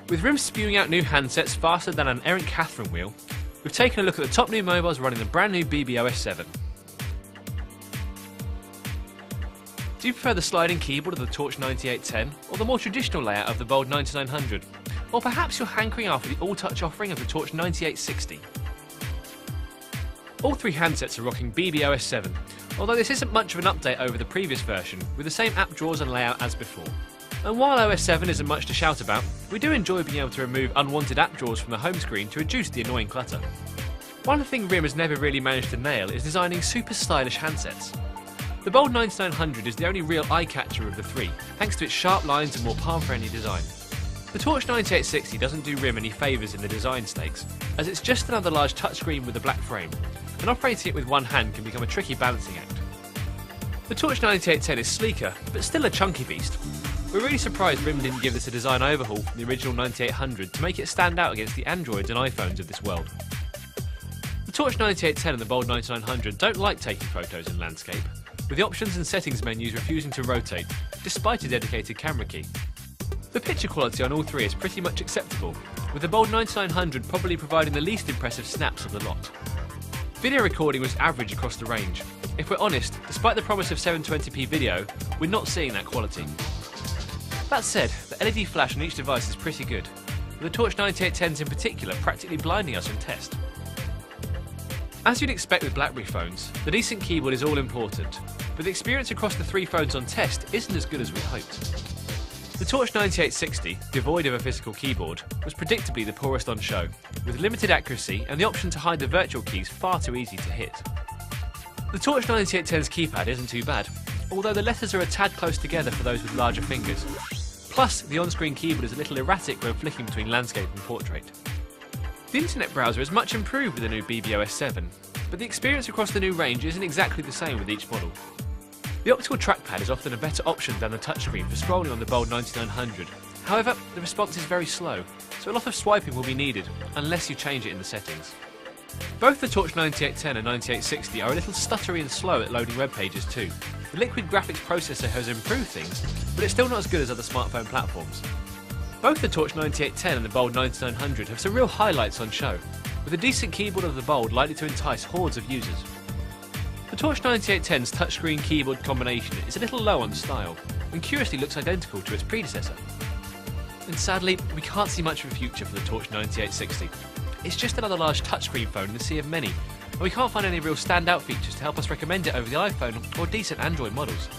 With rims spewing out new handsets faster than an errant Catherine wheel, we've taken a look at the top new mobiles running the brand new OS7. Do you prefer the sliding keyboard of the Torch 9810 or the more traditional layout of the Bold 9900? Or perhaps you're hankering after the all-touch offering of the Torch 9860? All three handsets are rocking OS7, although this isn't much of an update over the previous version, with the same app drawers and layout as before. And while OS7 isn't much to shout about, we do enjoy being able to remove unwanted app drawers from the home screen to reduce the annoying clutter. One thing RIM has never really managed to nail is designing super stylish handsets. The Bold 9900 is the only real eye-catcher of the three, thanks to its sharp lines and more palm-friendly design. The Torch 9860 doesn't do RIM any favours in the design stakes, as it's just another large touchscreen with a black frame, and operating it with one hand can become a tricky balancing act. The Torch 9810 is sleeker, but still a chunky beast. We're really surprised RIM didn't give this a design overhaul from the original 9800 to make it stand out against the Androids and iPhones of this world. The Torch 9810 and the Bold 9900 don't like taking photos in landscape, with the options and settings menus refusing to rotate, despite a dedicated camera key. The picture quality on all three is pretty much acceptable, with the Bold 9900 probably providing the least impressive snaps of the lot. Video recording was average across the range. If we're honest, despite the promise of 720p video, we're not seeing that quality. That said, the LED flash on each device is pretty good, with the Torch 9810s in particular practically blinding us in test. As you'd expect with Blackberry phones, the decent keyboard is all important, but the experience across the three phones on test isn't as good as we hoped. The Torch 9860, devoid of a physical keyboard, was predictably the poorest on show, with limited accuracy and the option to hide the virtual keys far too easy to hit. The Torch 9810's keypad isn't too bad, although the letters are a tad close together for those with larger fingers. Plus, the on-screen keyboard is a little erratic when flicking between landscape and portrait. The internet browser is much improved with the new OS7, but the experience across the new range isn't exactly the same with each model. The optical trackpad is often a better option than the touchscreen for scrolling on the Bold 9900. However, the response is very slow, so a lot of swiping will be needed, unless you change it in the settings. Both the Torch 9810 and 9860 are a little stuttery and slow at loading web pages too. The Liquid graphics processor has improved things, but it's still not as good as other smartphone platforms. Both the Torch 9810 and the Bold 9900 have some real highlights on show, with a decent keyboard of the Bold likely to entice hordes of users. The Torch 9810's touchscreen keyboard combination is a little low on style, and curiously looks identical to its predecessor. And sadly, we can't see much of a future for the Torch 9860. It's just another large touchscreen phone in the sea of many, and we can't find any real standout features to help us recommend it over the iPhone or decent Android models.